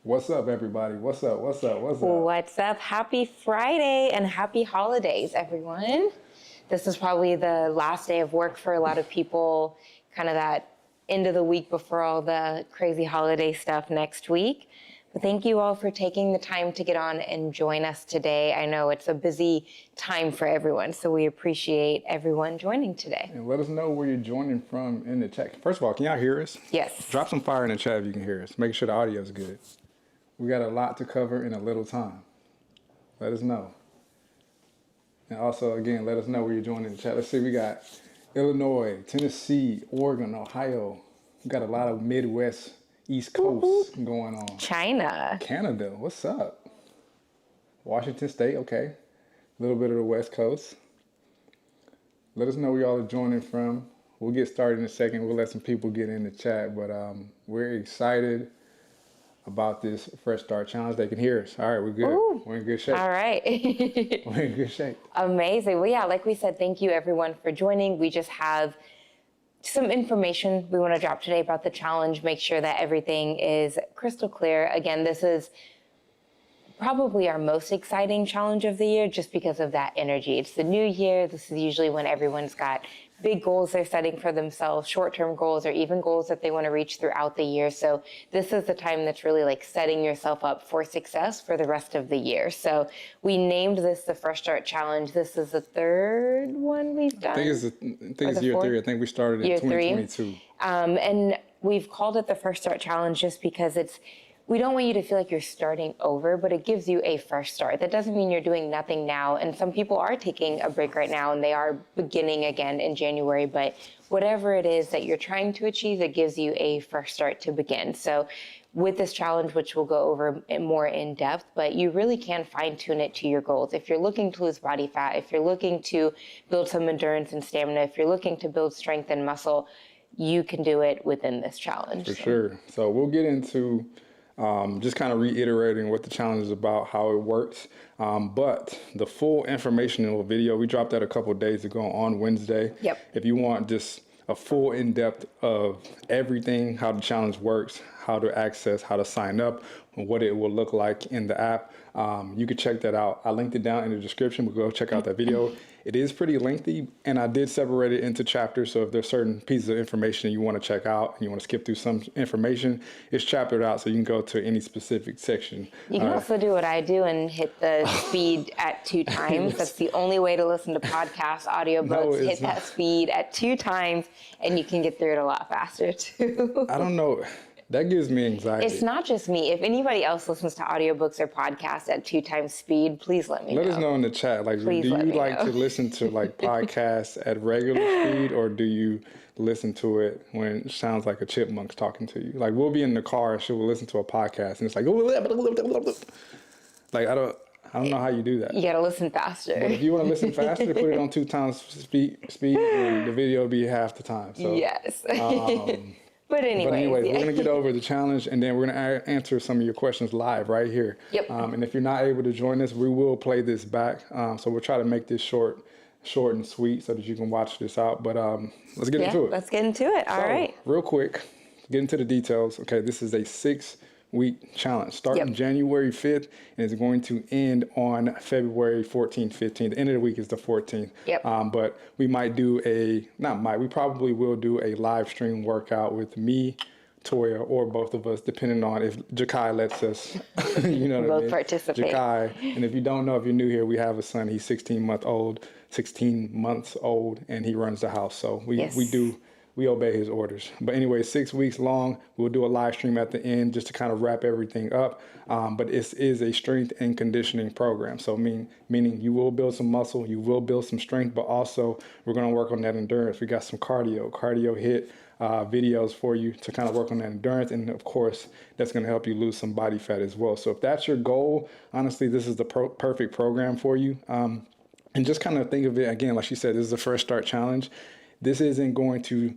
What's up, everybody? What's up? What's up? What's up? What's up? Happy Friday and happy holidays, everyone. This is probably the last day of work for a lot of people, kind of that end of the week before all the crazy holiday stuff next week. But thank you all for taking the time to get on and join us today. I know it's a busy time for everyone, so we appreciate everyone joining today. And let us know where you're joining from in the chat. First of all, can y'all hear us? Yes. Drop some fire in the chat if you can hear us. Make sure the audio is good. We got a lot to cover in a little time. Let us know. And also, again, let us know where you're joining the chat. Let's see, we got Illinois, Tennessee, Oregon, Ohio. We got a lot of Midwest, East Coast going on. China. Canada, what's up? Washington State, okay. A little bit of the West Coast. Let us know where y'all are joining from. We'll get started in a second. We'll let some people get in the chat, but we're excited about this Fresh Start Challenge. They can hear us. All right, we're good. Ooh. We're in good shape. All right. We're in good shape. Amazing. Well, yeah, like we said, thank you everyone for joining. We just have some information we want to drop today about the challenge, make sure that everything is crystal clear. Again, this is probably our most exciting challenge of the year just because of that energy. It's the new year. This is usually when everyone's got big goals they're setting for themselves, short-term goals, or even goals that they want to reach throughout the year. So this is the time that's really like setting yourself up for success for the rest of the year. So we named this the Fresh Start Challenge. This is the third one we've done. I think it's year 3. I think we started in Year 2022. And we've called it the Fresh Start Challenge just because we don't want you to feel like you're starting over, but it gives you a fresh start. That doesn't mean you're doing nothing now. And some people are taking a break right now and they are beginning again in January, but whatever it is that you're trying to achieve, it gives you a fresh start to begin. So with this challenge, which we'll go over more in depth, but you really can fine tune it to your goals. If you're looking to lose body fat, if you're looking to build some endurance and stamina, if you're looking to build strength and muscle, you can do it within this challenge. For sure. So we'll get into just kind of reiterating what the challenge is about, how it works. But the full informational video, we dropped that a couple of days ago on Wednesday. Yep. If you want just a full in-depth of everything, how the challenge works, how to access, how to sign up, and what it will look like in the app, you can check that out. I linked it down in the description, but go check out that video. It is pretty lengthy, and I did separate it into chapters, so if there's certain pieces of information you want to check out and you want to skip through some information, it's chaptered out so you can go to any specific section. You can also do what I do and hit the speed at 2 times. That's the only way to listen to podcasts, audiobooks. Hit that speed at 2 times, and you can get through it a lot faster, too. I don't know. That gives me anxiety. It's not just me. If anybody else listens to audiobooks or podcasts at 2 times speed, please let me know. Let us know in the chat. Like, Please do you like know. to listen to like podcasts at regular speed, or do you listen to it when it sounds like a chipmunk's talking to you? Like, we'll be in the car and she'll listen to a podcast and it's like, like I don't know how you do that. You got to listen faster. But if you want to listen faster, put it on 2 times speed, and the video will be half the time. So Yes. But anyway, we're going to get over the challenge, and then we're going to answer some of your questions live right here. Yep. And if you're not able to join us, we will play this back. So we'll try to make this short and sweet so that you can watch this out. But let's get into it. Let's get into it. All right. Real quick, get into the details. Okay, this is a 6-week challenge starting January 5th, and it's going to end on February 14th, 15th. The end of the week is the 14th. Yep. But we might do we probably will do a live stream workout with me, Toya, or both of us, depending on if Jakai lets us, you know what I mean? Both participate. Jakai, and if you don't know, if you're new here, we have a son, he's 16 months old, and he runs the house. So we obey his orders. But anyway, 6 weeks long. We'll do a live stream at the end just to kind of wrap everything up. But it is a strength and conditioning program. So meaning you will build some muscle, you will build some strength, but also we're going to work on that endurance. We got some cardio hit videos for you to kind of work on that endurance. And of course, that's going to help you lose some body fat as well. So if that's your goal, honestly, this is the perfect program for you. And just kind of think of it, again, like she said, this is a Fresh Start Challenge. This isn't going to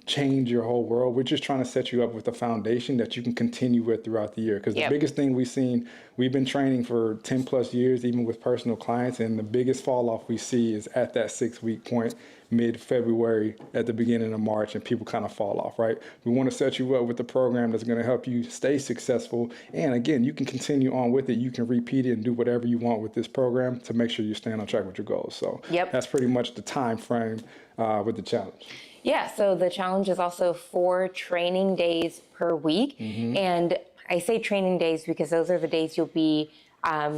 change your whole world. We're just trying to set you up with a foundation that you can continue with throughout the year. Because the biggest thing we've been training for 10 plus years, even with personal clients, and the biggest fall off we see is at that 6-week point, mid-February, at the beginning of March, and people kind of fall off, right? We want to set you up with a program that's going to help you stay successful. And again, you can continue on with it. You can repeat it and do whatever you want with this program to make sure you're staying on track with your goals. So that's pretty much the time frame with the challenge. Yeah, so the challenge is also 4 training days per week. And I say training days because those are the days you'll be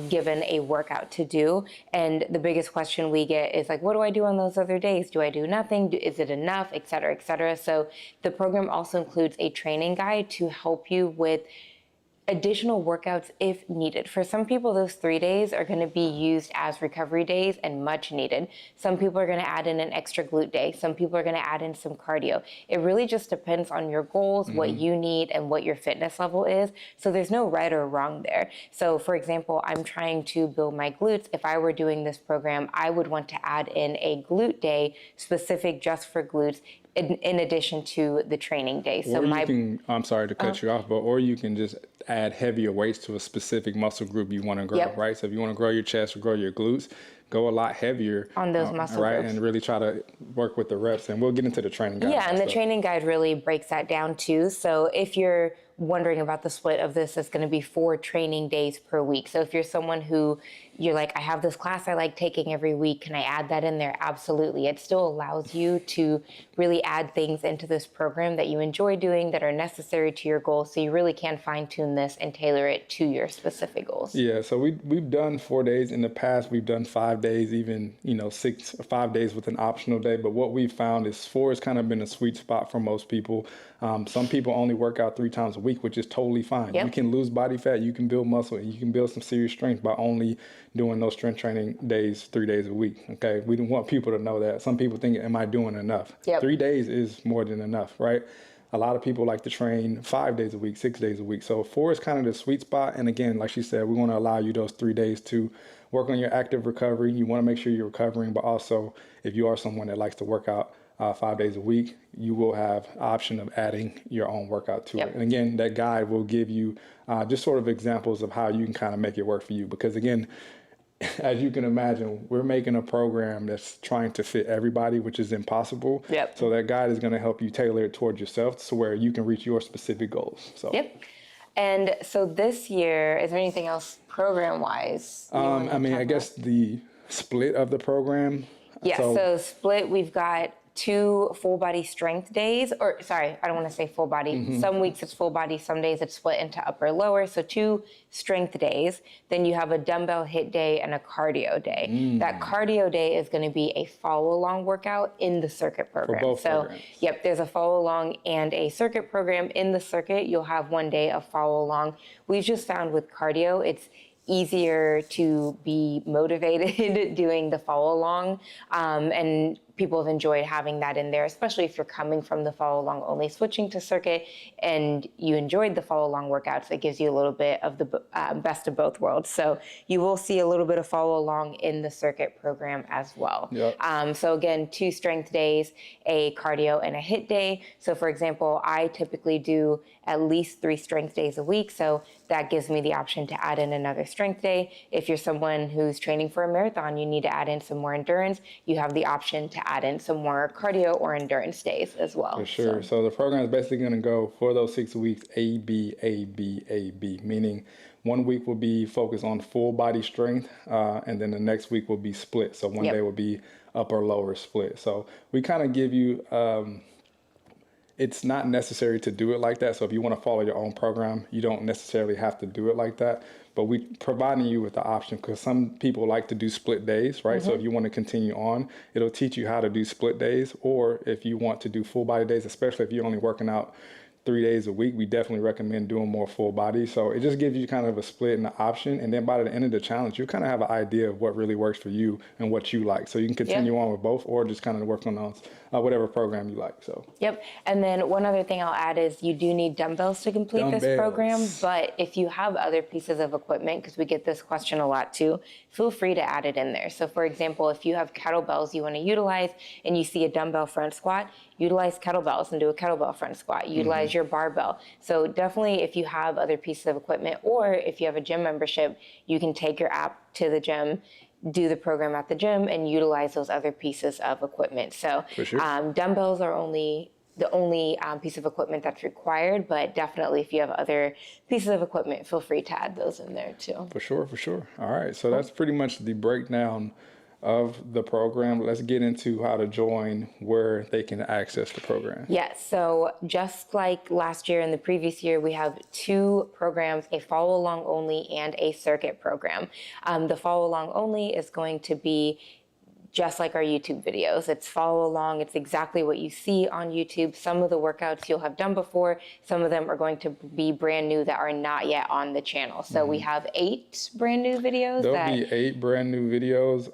given a workout to do. And the biggest question we get is like, what do I do on those other days? Do I do nothing? Is it enough? Et cetera, et cetera. So the program also includes a training guide to help you with additional workouts if needed. For some people, those 3 days are going to be used as recovery days and much needed. Some people are going to add in an extra glute day. Some people are going to add in some cardio. It really just depends on your goals, what you need, and what your fitness level is. So there's no right or wrong there. So for example, I'm trying to build my glutes. If I were doing this program, I would want to add in a glute day specific just for glutes in addition to the training day. So I'm sorry to cut you off, or you can just add heavier weights to a specific muscle group you want to grow, right? So if you want to grow your chest or grow your glutes, go a lot heavier on those muscle right, groups. and really try to work with the reps. And we'll get into the training guide. Yeah, and the training guide really breaks that down too. So if you're wondering about the split of this, it's going to be 4 training days per week. So if you're someone who you're like, I have this class I like taking every week, can I add that in there? Absolutely. It still allows you to really add things into this program that you enjoy doing that are necessary to your goals. So you really can fine tune this and tailor it to your specific goals. Yeah, so we've done 4 days in the past. We've done 5 days, even 5 days with an optional day. But what we've found is 4 has kind of been a sweet spot for most people. Some people only work out 3 times a week, which is totally fine. Yep. You can lose body fat, you can build muscle, and you can build some serious strength by only doing those strength training days 3 days a week. Okay, we don't want people to know that. Some people think, am I doing enough? Yep. 3 days is more than enough, right? A lot of people like to train 5 days a week, 6 days a week. So 4 is kind of the sweet spot. And again, like she said, we want to allow you those 3 days to work on your active recovery. You want to make sure you're recovering, but also if you are someone that likes to work out 5 days a week, you will have option of adding your own workout to it. And again, that guide will give you just sort of examples of how you can kind of make it work for you. Because again, as you can imagine, we're making a program that's trying to fit everybody, which is impossible. Yep. So that guide is going to help you tailor it towards yourself to where you can reach your specific goals. So. Yep. And so this year, is there anything else program-wise? I guess the split of the program. Yeah, so split, we've got 2 full body strength days, or sorry, I don't want to say full body. Some weeks it's full body, some days it's split into upper lower. So 2 strength days. Then you have a dumbbell hit day and a cardio day. That cardio day is going to be a follow along workout in the circuit program. For both programs. Yep, there's a follow along and a circuit program. In the circuit, you'll have 1 day of follow along. We've just found with cardio, it's easier to be motivated doing the follow along, and people have enjoyed having that in there, especially if you're coming from the follow along only, switching to circuit, and you enjoyed the follow along workouts. It gives you a little bit of the best of both worlds. So you will see a little bit of follow along in the circuit program as well. Yep. So again, 2 strength days, a cardio and a hit day. So for example, I typically do at least 3 strength days a week. So that gives me the option to add in another strength day. If you're someone who's training for a marathon, you need to add in some more endurance, you have the option to add in some more cardio or endurance days as well. For sure. So the program is basically going to go for those 6 weeks, A, B, A, B, A, B, meaning 1 week will be focused on full body strength, and then the next week will be split. So one day will be upper lower split. So we kind of give you, it's not necessary to do it like that. So if you want to follow your own program, you don't necessarily have to do it like that. But we providing you with the option, because some people like to do split days, right? So if you want to continue on, it'll teach you how to do split days. Or if you want to do full body days, especially if you're only working out 3 days a week, we definitely recommend doing more full body. So it just gives you kind of a split and an option. And then by the end of the challenge, you kind of have an idea of what really works for you and what you like. So you can continue on with both, or just kind of work on those, whatever program you like. So. Yep. And then one other thing I'll add is you do need dumbbells to complete this program. But if you have other pieces of equipment, because we get this question a lot too, feel free to add it in there. So for example, if you have kettlebells you want to utilize and you see a dumbbell front squat, utilize kettlebells and do a kettlebell front squat. Utilize your barbell. So definitely if you have other pieces of equipment, or if you have a gym membership, you can take your app to the gym, do the program at the gym, and utilize those other pieces of equipment. So dumbbells are the only piece of equipment that's required, but definitely if you have other pieces of equipment, feel free to add those in there too. For sure, for sure. All right, so that's pretty much the breakdown of the program. Let's get into how to join, where they can access the program. Yes, so just like last year and the previous year, we have 2 programs, a follow along only and a circuit program. The follow along only is going to be just like our YouTube videos. It's follow along. It's exactly what you see on YouTube. Some of the workouts you'll have done before. Some of them are going to be brand new that are not yet on the channel. So we have 8 brand new videos. There'll be 8 brand new videos,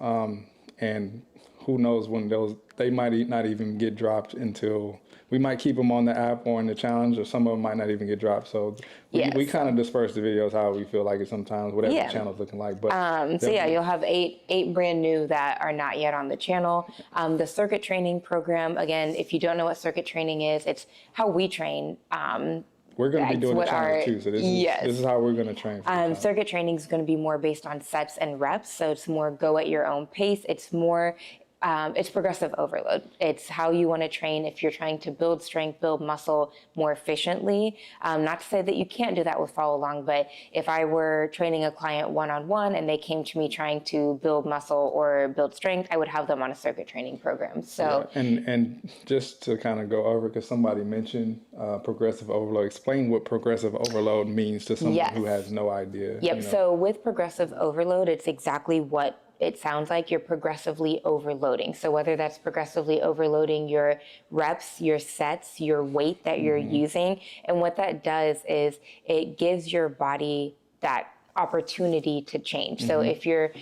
and who knows when they might not even get dropped until, we might keep them on the app or in the challenge, or some of them might not even get dropped. So we kind of disperse the videos how we feel like it sometimes, whatever the channel's looking like. But so yeah, you'll have 8 brand new that are not yet on the channel. The circuit training program, again, if you don't know what circuit training is, it's how we train. we're going to be That's doing the what challenge our- too. So this yes. is how we're going to train. For the challenge. Circuit training is going to be more based on sets and reps. So it's more go at your own pace. It's more, it's progressive overload. It's how you want to train if you're trying to build strength, build muscle more efficiently. Not to say that you can't do that with follow along, but if I were training a client one-on-one and they came to me trying to build muscle or build strength, I would have them on a circuit training program. So, yeah. And just to kind of go over, because somebody mentioned progressive overload, explain what progressive overload means to someone Yes. who has no idea. Yep. You know? So with progressive overload, it's exactly what it sounds like. You're progressively overloading. So whether that's progressively overloading your reps, your sets, your weight that you're using, and what that does is it gives your body that opportunity to change. So if you're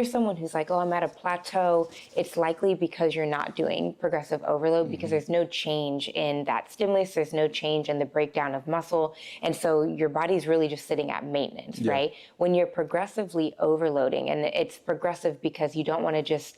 someone who's like, oh, I'm at a plateau, it's likely because you're not doing progressive overload because there's no change in that stimulus, there's no change in the breakdown of muscle. And so your body's really just sitting at maintenance, right? When you're progressively overloading, and it's progressive because you don't want to just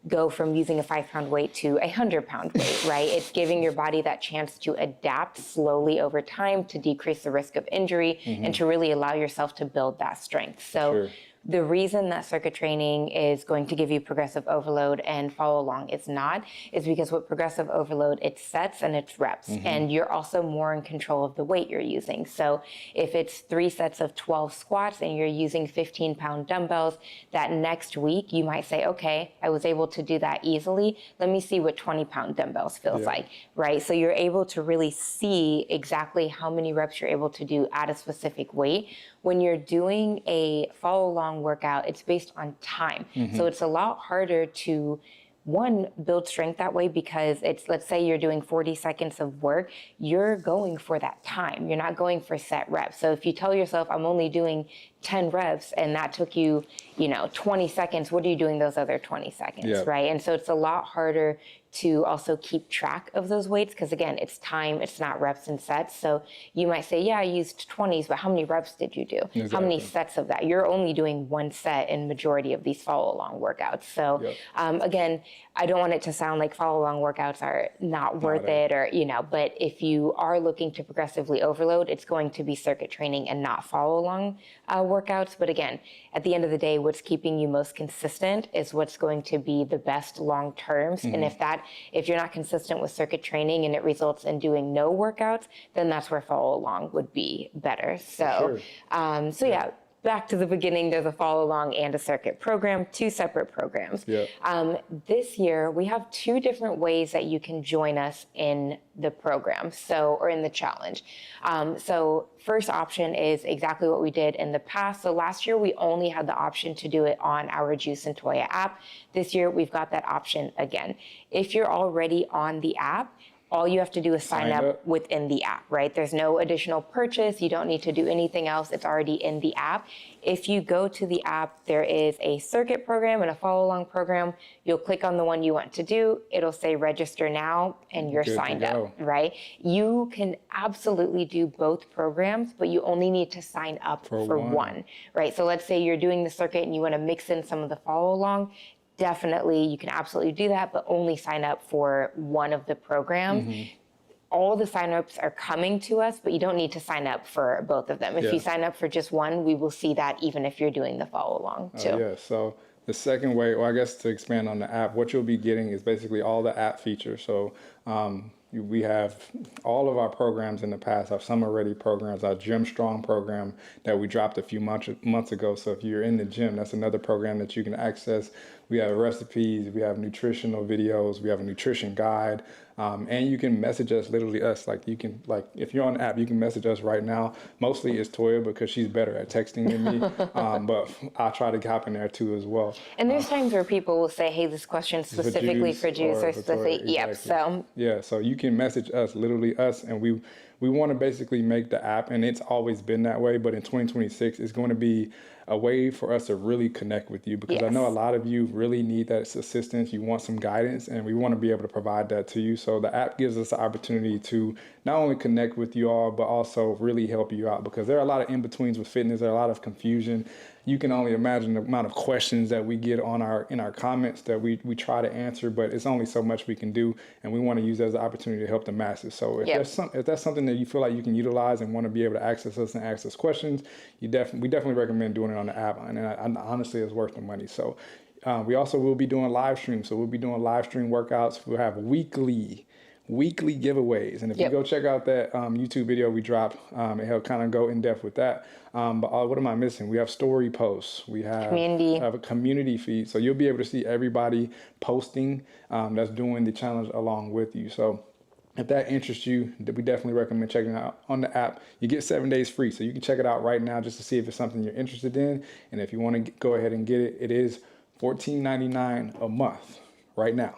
go from using a 5-pound weight to a 100-pound weight, right? It's giving your body that chance to adapt slowly over time to decrease the risk of injury and to really allow yourself to build that strength. So the reason that circuit training is going to give you progressive overload and follow along is not, is because with progressive overload, it's sets and it's reps. And you're also more in control of the weight you're using. So if it's 3 sets of 12 squats and you're using 15-pound dumbbells, that next week you might say, okay, I was able to do that easily. Let me see what 20-pound dumbbells feels like, right? So you're able to really see exactly how many reps you're able to do at a specific weight. When you're doing a follow along workout, it's based on time. So it's a lot harder to, one, build strength that way because it's, let's say you're doing 40 seconds of work, you're going for that time. You're not going for set reps. So if you tell yourself, I'm only doing 10 reps and that took you, 20 seconds, what are you doing those other 20 seconds, right? And so it's a lot harder to also keep track of those weights because again, it's time, it's not reps and sets. So you might say, yeah, I used 20s, but how many reps did you do? Exactly. How many sets of that? You're only doing 1 set in majority of these follow along workouts. So again, I don't want it to sound like follow along workouts are not worth it or, but if you are looking to progressively overload, it's going to be circuit training and not follow along workouts. But again, at the end of the day, what's keeping you most consistent is what's going to be the best long terms. And if you're not consistent with circuit training and it results in doing no workouts, then that's where follow along would be better. So, back to the beginning, there's a follow along and a circuit program, 2 separate programs. This year, we have 2 different ways that you can join us in the program, or in the challenge. So first option is exactly what we did in the past. So last year, we only had the option to do it on our Juice and Toya app. This year, we've got that option again. If you're already on the app, all you have to do is sign up within the app, right? There's no additional purchase. You don't need to do anything else. It's already in the app. If you go to the app, there is a circuit program and a follow along program. You'll click on the one you want to do. It'll say register now and you're signed up, right? You can absolutely do both programs, but you only need to sign up for one, right? So let's say you're doing the circuit and you want to mix in some of the follow along. Definitely, you can absolutely do that, but only sign up for one of the programs. All the signups are coming to us, but you don't need to sign up for both of them. If you sign up for just one, we will see that even if you're doing the follow along too. So the second way, or I guess to expand on the app, what you'll be getting is basically all the app features. So we have all of our programs in the past, our Summer Ready programs, our Gym Strong program that we dropped a few months ago. So if you're in the gym, that's another program that you can access. We have recipes, we have nutritional videos, we have a nutrition guide, and you can message us, literally us. If you're on the app, you can message us right now. Mostly it's Toya because she's better at texting than me, but I'll try to hop in there too as well. And there's times where people will say, hey, this question specifically for juice or specific, so you can message us, literally us, and we want to basically make the app, and it's always been that way, but in 2026, it's going to be a way for us to really connect with you because I know a lot of you really need that assistance. You want some guidance, and we want to be able to provide that to you. So the app gives us the opportunity to not only connect with you all, but also really help you out because there are a lot of in-betweens with fitness. There are a lot of confusion. you can only imagine the amount of questions that we get on in our comments that we try to answer, but it's only so much we can do, and we want to use that as an opportunity to help the masses. So if that's something that you feel like you can utilize and want to be able to access us and ask us questions, we definitely recommend doing it on the app, and honestly, it's worth the money. So we also will be doing live streams. So we'll be doing live stream workouts. We'll have weekly giveaways, and if you go check out that YouTube video we dropped, it'll kind of go in depth with that. But what am I missing? We have story posts. We have a community feed, so you'll be able to see everybody posting that's doing the challenge along with you. So if that interests you, we definitely recommend checking it out on the app. You get 7 days free, so you can check it out right now just to see if it's something you're interested in. And if you want to go ahead and get it, it is $14.99 a month right now.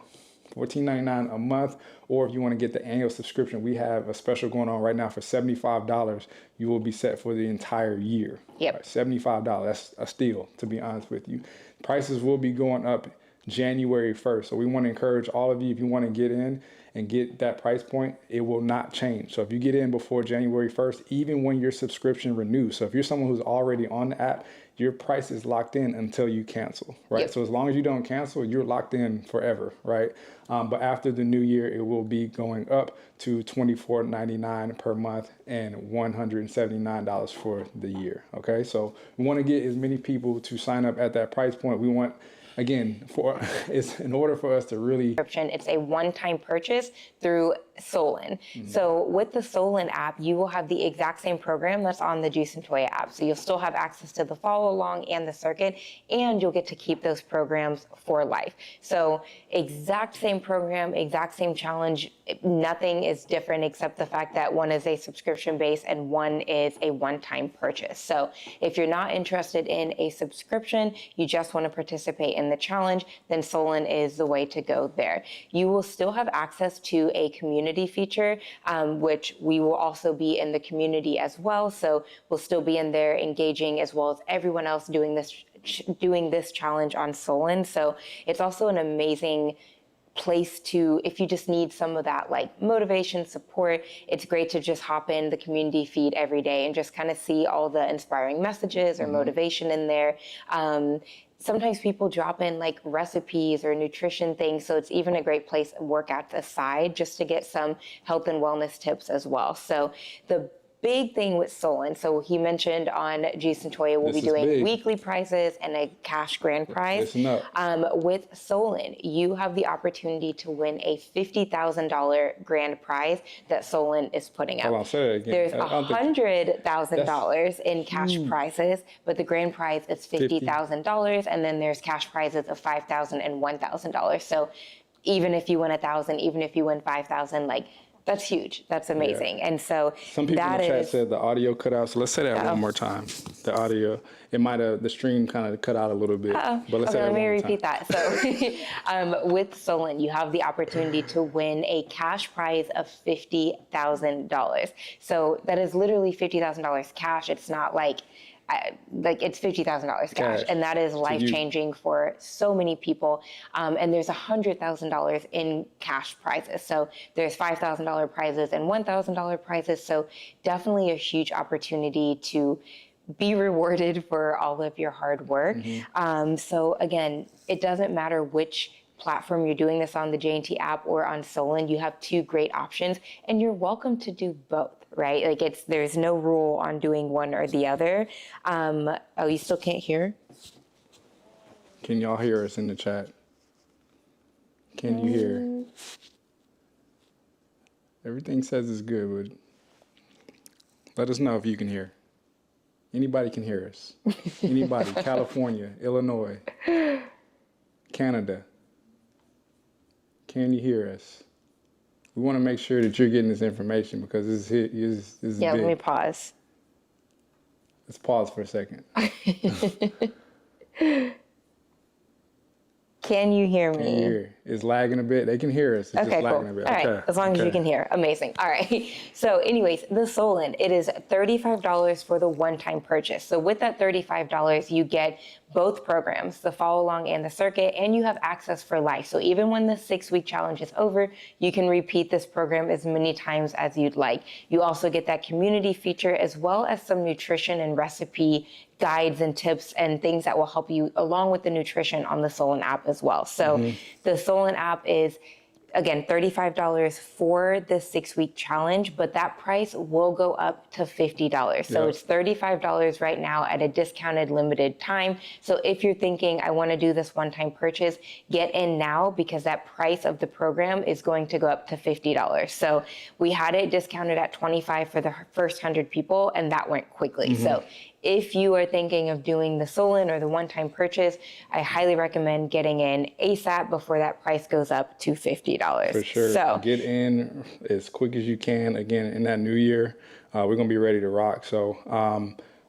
$14.99 a month, or if you want to get the annual subscription, we have a special going on right now for $75. You will be set for the entire year. Yep. Right, $75. That's a steal, to be honest with you. Prices will be going up January 1st. So we want to encourage all of you, if you want to get in and get that price point, it will not change. So if you get in before January 1st, even when your subscription renews, so if you're someone who's already on the app, your price is locked in until you cancel, right? Yep. So as long as you don't cancel, you're locked in forever, right? But after the new year, it will be going up to $24.99 per month and $179 for the year, okay? So we want to get as many people to sign up at that price point. We want, again, it's in order for us to really... It's a one-time purchase through Solin. So with the Solin app, you will have the exact same program that's on the Juice and Toya app. So you'll still have access to the follow along and the circuit, and you'll get to keep those programs for life. So exact same program, exact same challenge. Nothing is different except the fact that one is a subscription base and one is a one-time purchase. So if you're not interested in a subscription, you just want to participate in the challenge, then Solin is the way to go there. You will still have access to a community feature, which we will also be in the community as well. So we'll still be in there engaging as well as everyone else doing this challenge on Solin. So it's also an amazing place to, if you just need some of that like motivation, support, it's great to just hop in the community feed every day and just kind of see all the inspiring messages or motivation in there. Sometimes people drop in like recipes or nutrition things, so it's even a great place, workouts aside, just to get some health and wellness tips as well. So the big thing with Solin, so he mentioned on Juice and Toya, we'll be doing weekly prizes and a cash grand prize. With Solin, you have the opportunity to win a $50,000 grand prize that Solin is putting out. Hold on, say that again. There's $100,000 in cash prizes, but the grand prize is $50,000, and then there's cash prizes of $5,000 and $1,000. So even if you win $1,000, even if you win $5,000, like, that's huge. That's amazing. Yeah. And so some people in the chat said the audio cut out. So let's say that one more time. The audio, the stream kind of cut out a little bit. But let's say that let me one more repeat time. that. So with Solin, you have the opportunity to win a cash prize of $50,000. So that is literally $50,000 cash. It's not like it's $50,000 cash, and that is life-changing for so many people. And there's $100,000 in cash prizes. So there's $5,000 prizes and $1,000 prizes. So definitely a huge opportunity to be rewarded for all of your hard work. So again, it doesn't matter which platform you're doing this on, the J&T app or on Solin, you have two great options, and you're welcome to do both, right? Like there's no rule on doing one or the other. Oh, you still can't hear? Can y'all hear us in the chat? Can you hear? Everything says it's good, but let us know if you can hear. Anybody can hear us. Anybody, California, Illinois, Canada. Can you hear us? We want to make sure that you're getting this information because this is big. Let me pause. Let's pause for a second. Can you hear me? Can you hear? is lagging a bit. They can hear us. It's Okay, just cool. lagging a bit. All right, Okay. as long as you can hear. Amazing. All right. So anyways, the Solin, it is $35 for the one-time purchase. So with that $35, you get both programs, the follow along and the circuit, and you have access for life. So even when the 6-week challenge is over, you can repeat this program as many times as you'd like. You also get that community feature as well as some nutrition and recipe guides and tips and things that will help you along with the nutrition on the Solin app as well. So the Solin app is, again, $35 for the 6-week challenge, but that price will go up to $50. So it's $35 right now at a discounted limited time. So if you're thinking, I want to do this one-time purchase, get in now because that price of the program is going to go up to $50. So we had it discounted at $25 for the first 100 people, and that went quickly. So if you are thinking of doing the Solin or the one-time purchase, I highly recommend getting in ASAP before that price goes up to $50. For sure. So Get in as quick as you can. Again, in that new year, we're going to be ready to rock. So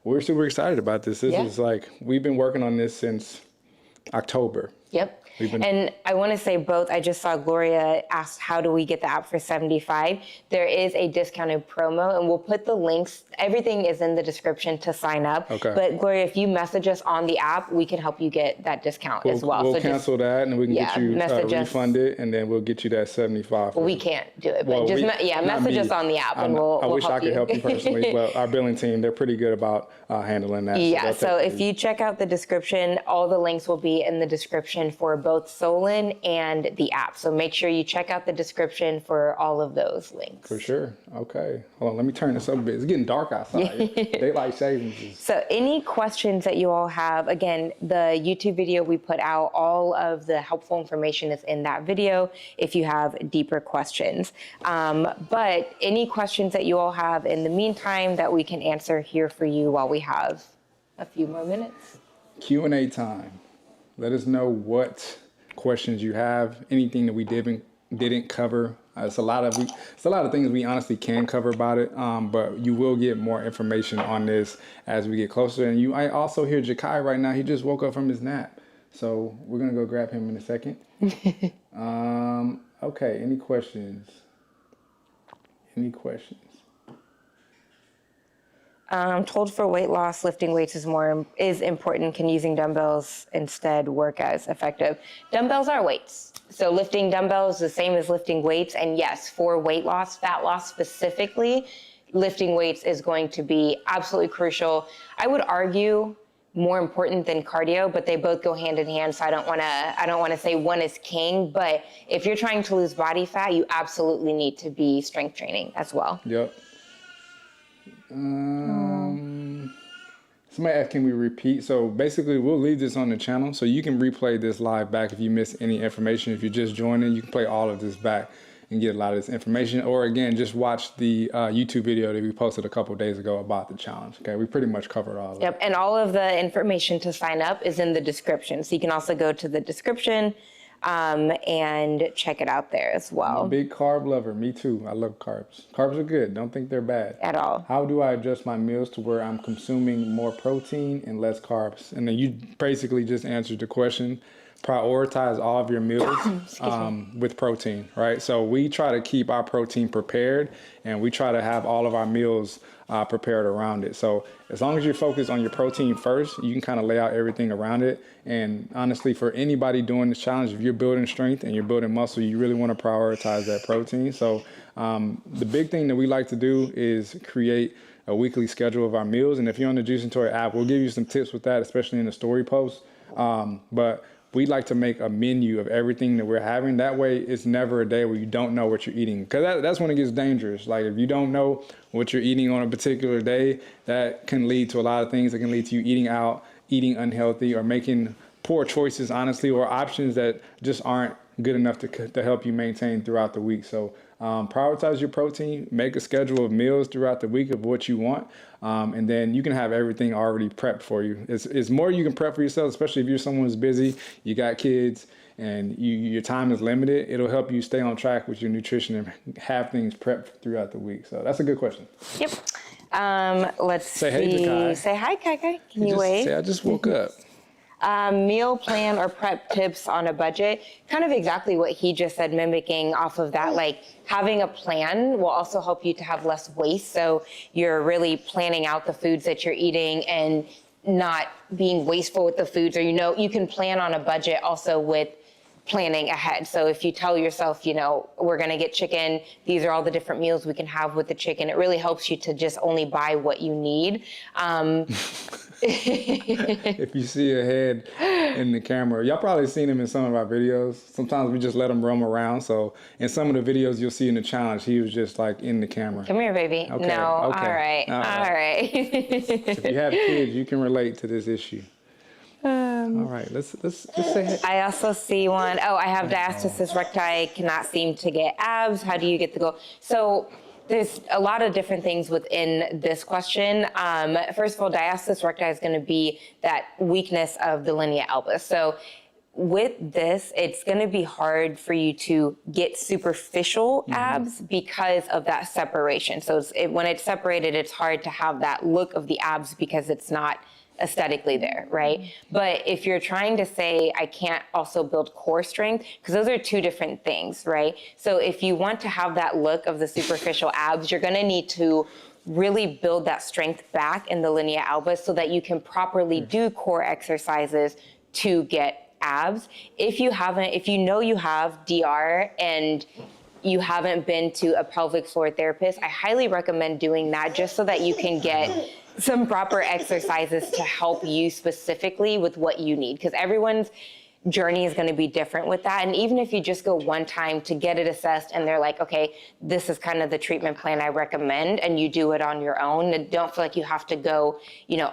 we're super excited about this. This is like, we've been working on this since October. Yep. And I want to say both. I just saw Gloria ask, how do we get the app for $75? There is a discounted promo, and we'll put the links. Everything is in the description to sign up. Okay. But Gloria, if you message us on the app, we can help you get that discount as well. We'll So cancel that, and we can get you refunded, and then we'll get you that $75. We can't do it, but message us on the app, and we'll I wish help I could help you personally, but our billing team, they're pretty good about handling that. Yeah, so if you check out the description, all the links will be in the description for both Solin and the app. So make sure you check out the description for all of those links. For sure. Okay. Hold on, let me turn this up a bit. It's getting dark outside. Daylight savings is... So any questions that you all have, again, the YouTube video we put out, all of the helpful information is in that video if you have deeper questions. But any questions that you all have in the meantime that we can answer here for you while we have a few more minutes. Q&A time. Let us know what questions you have, anything that we didn't cover. It's a lot of things we honestly can cover about it, but you will get more information on this as we get closer. And I also hear Jakai right now. He just woke up from his nap, so we're gonna go grab him in a second. Okay. Any questions? I'm told for weight loss, lifting weights is important. Can using dumbbells instead work as effective? Dumbbells are weights. So lifting dumbbells is the same as lifting weights. And yes, for weight loss, fat loss specifically, lifting weights is going to be absolutely crucial. I would argue more important than cardio, but they both go hand in hand. So I don't want to say one is king, but if you're trying to lose body fat, you absolutely need to be strength training as well. Yep. Somebody asked, can we repeat? So basically, we'll leave this on the channel, so you can replay this live back if you miss any information. If you're just joining, you can play all of this back and get a lot of this information. Or again, just watch the YouTube video that we posted a couple days ago about the challenge. Okay, we pretty much covered all of it. Yep, and all of the information to sign up is in the description. So you can also go to the description and check it out there as well. I'm a big carb lover. Me too. I love carbs. Carbs are good. Don't think they're bad. At all. How do I adjust my meals to where I'm consuming more protein and less carbs? And then you basically just answered the question. Prioritize all of your meals with protein, right? So we try to keep our protein prepared, and we try to have all of our meals prepared around it. So as long as you focus on your protein first, you can kind of lay out everything around it. And honestly, for anybody doing this challenge, if you're building strength and you're building muscle, you really want to prioritize that protein. So the big thing that we like to do is create a weekly schedule of our meals. And if you're on the Juice and Toya app, we'll give you some tips with that, especially in the story post. But we like to make a menu of everything that we're having. That way, it's never a day where you don't know what you're eating. Because that's when it gets dangerous. Like, if you don't know what you're eating on a particular day, that can lead to a lot of things. It can lead to you eating out, eating unhealthy, or making poor choices, honestly, or options that just aren't good enough to help you maintain throughout the week. So prioritize your protein, make a schedule of meals throughout the week of what you want, and then you can have everything already prepped for you. It's more you can prep for yourself, especially if you're someone who's busy, you got kids, and your time is limited. It'll help you stay on track with your nutrition and have things prepped throughout the week. So that's a good question. Yep. Let's say hey to Kai. Say hi, Kai. Can you wave? Say I just woke up. Meal plan or prep tips on a budget, kind of exactly what he just said, mimicking off of that. Like having a plan will also help you to have less waste. So you're really planning out the foods that you're eating and not being wasteful with the foods, or you can plan on a budget also with planning ahead. So if you tell yourself, we're going to get chicken, these are all the different meals we can have with the chicken, it really helps you to just only buy what you need. If you see a head in the camera, y'all probably seen him in some of our videos. Sometimes we just let him roam around. So in some of the videos you'll see in the challenge, he was just like in the camera. Come here, baby. Okay, No, okay. all right. If you have kids, you can relate to this issue. All right, let's just say hey. I also see one. Oh, I have diastasis recti, cannot seem to get abs. How do you get the goal? So there's a lot of different things within this question. First of all, diastasis recti is going to be that weakness of the linea albus. So with this, it's going to be hard for you to get superficial abs because of that separation. So when it's separated, it's hard to have that look of the abs because it's not aesthetically there, right? But if you're trying to say, I can't also build core strength, because those are two different things, right? So if you want to have that look of the superficial abs, you're gonna need to really build that strength back in the linea albus so that you can properly do core exercises to get abs. If you know you have DR and you haven't been to a pelvic floor therapist, I highly recommend doing that just so that you can get some proper exercises to help you specifically with what you need, because everyone's journey is going to be different with that. And even if you just go one time to get it assessed and they're like, okay, this is kind of the treatment plan I recommend, and you do it on your own, and don't feel like you have to go,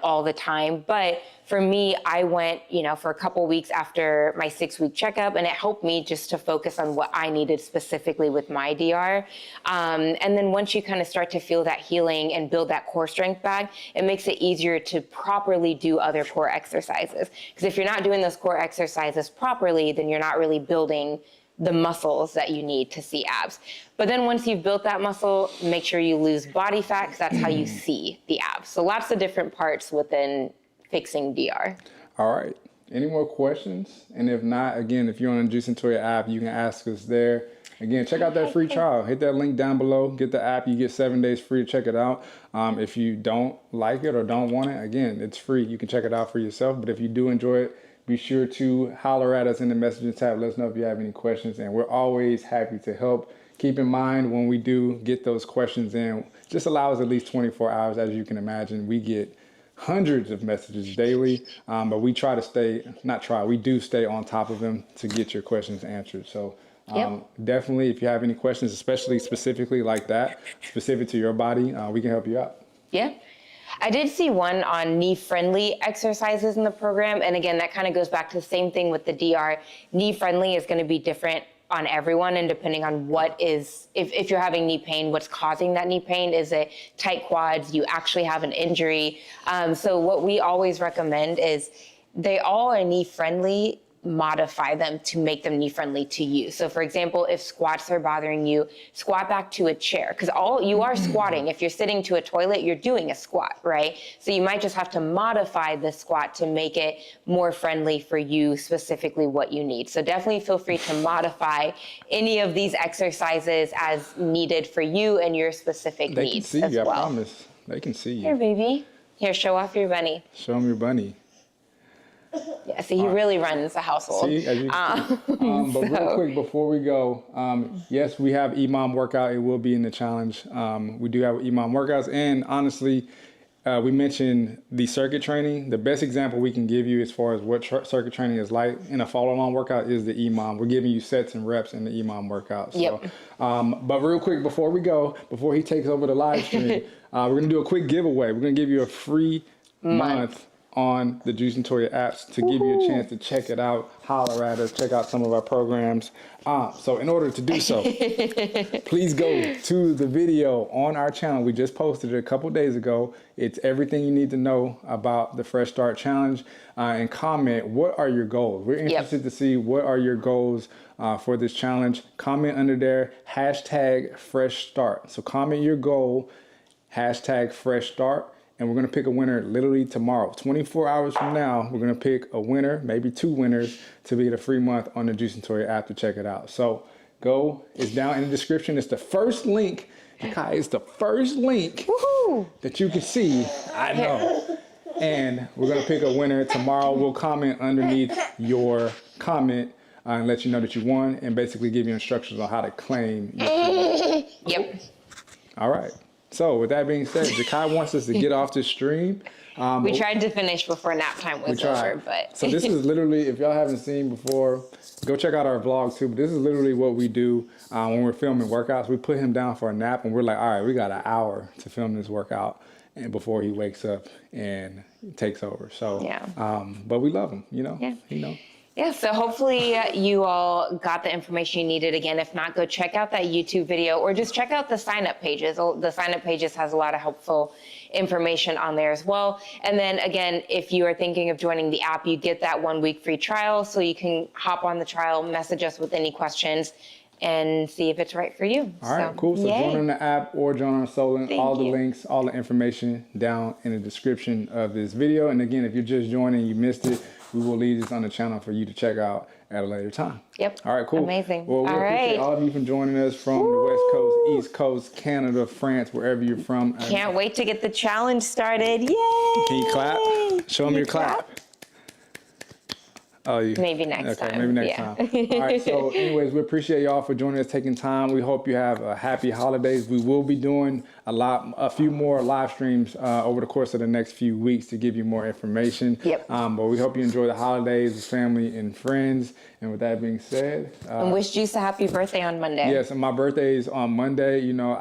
all the time. But for me, I went, for a couple weeks after my 6-week checkup, and it helped me just to focus on what I needed specifically with my DR. And then once you kind of start to feel that healing and build that core strength back, it makes it easier to properly do other core exercises. Because if you're not doing those core exercises properly, then you're not really building the muscles that you need to see abs. But then once you've built that muscle, make sure you lose body fat, because that's how you see the abs. So lots of different parts within fixing DR. All right. Any more questions? And if not, again, if you're on the Juice and Toya app, you can ask us there. Again, check out that free trial. Hit that link down below. Get the app. You get 7 days free to check it out. If you don't like it or don't want it, again, it's free. You can check it out for yourself. But if you do enjoy it, be sure to holler at us in the messaging tab. Let us know if you have any questions. And we're always happy to help. Keep in mind, when we do get those questions in, just allow us at least 24 hours. As you can imagine, we get hundreds of messages daily, but we try to we do stay on top of them to get your questions answered. So definitely, if you have any questions, especially specifically like that, specific to your body, we can help you out. Yeah. I did see one on knee-friendly exercises in the program. And again, that kind of goes back to the same thing with the DR. Knee-friendly is going to be different on everyone, and depending on what is, if you're having knee pain, what's causing that knee pain. Is it tight quads? You actually have an injury? So what we always recommend is they all are knee friendly, modify them to make them knee friendly to you. So for example, if squats are bothering you, squat back to a chair, because you are squatting. If you're sitting to a toilet, you're doing a squat, right? So you might just have to modify the squat to make it more friendly for you, specifically what you need. So definitely feel free to modify any of these exercises as needed for you and your specific needs. They can see you, I promise. They can see you. Here, baby. Here, show off your bunny. Show them your bunny. Yeah, so he really runs the household. See, as you but real quick before we go, yes, we have EMOM workout. It will be in the challenge. We do have EMOM workouts, and honestly, we mentioned the circuit training. The best example we can give you as far as what circuit training is like in a follow-along workout is the EMOM. We're giving you sets and reps in the EMOM workout. So, yep. But real quick before we go, before he takes over the live stream, we're gonna do a quick giveaway. We're gonna give you a free month on the Juice and Toya apps to give you a chance to check it out, holler at us, check out some of our programs. So in order to do so, please go to the video on our channel. We just posted it a couple days ago. It's everything you need to know about the Fresh Start Challenge, and comment, what are your goals? We're interested to see what are your goals for this challenge. Comment under there, #Fresh Start. So comment your goal, #Fresh Start. and we're going to pick a winner literally tomorrow. 24 hours from now, we're going to pick a winner, maybe 2 winners, to get a free month on the Juice and Toya app to check it out. So go, it's down in the description. It's the first link. It's the first link that you can see. I know. And we're going to pick a winner tomorrow. We'll comment underneath your comment and let you know that you won, and basically give you instructions on how to claim your free. Yep. All right. So with that being said, Jakai wants us to get off this stream. We tried to finish before nap time was over, but. So this is literally, if y'all haven't seen before, go check out our vlog too. But this is literally what we do when we're filming workouts. We put him down for a nap, and we're like, all right, we got an hour to film this workout, and before he wakes up and takes over. So, yeah. But we love him, you know. Yeah. You know. Yeah, so hopefully you all got the information you needed. Again, if not, go check out that YouTube video or just check out the sign-up pages. The sign-up pages has a lot of helpful information on there as well. And then again, if you are thinking of joining the app, you get that 1-week free trial, so you can hop on the trial, message us with any questions, and see if it's right for you. All right, cool. So join on the app or join on Solin. All the links, all the information down in the description of this video. And again, if you're just joining, you missed it, we will leave this on the channel for you to check out at a later time. Yep. All right, cool. Amazing. Well, we appreciate all of you for joining us from the West Coast, East Coast, Canada, France, wherever you're from. Can't wait to get the challenge started. Yay! Can you clap? Show them your clap. Oh, maybe next time. Maybe next time. All right. So, anyways, we appreciate y'all for joining us, taking time. We hope you have a happy holidays. We will be doing a few more live streams over the course of the next few weeks to give you more information. Yep. But we hope you enjoy the holidays with family and friends. And with that being said, and wish Juice a happy birthday on Monday. Yes, and my birthday is on Monday. You know,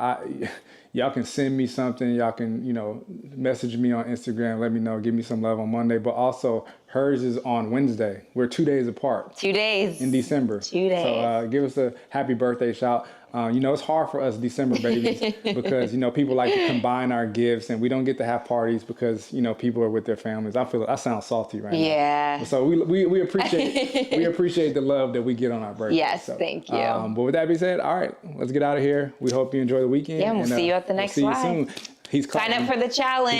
y'all can send me something. Y'all can, you know, message me on Instagram. Let me know. Give me some love on Monday. But also, hers is on Wednesday. We're 2 days apart. 2 days. In December. 2 days. So give us a happy birthday shout. You know, it's hard for us December babies because, you know, people like to combine our gifts, and we don't get to have parties because, you know, people are with their families. I sound salty right now. Yeah. So we appreciate the love that we get on our birthday. Yes, so, thank you. But with that being said, all right, let's get out of here. We hope you enjoy the weekend. Yeah, we'll see you at the next live. See you soon. Sign up for the challenge.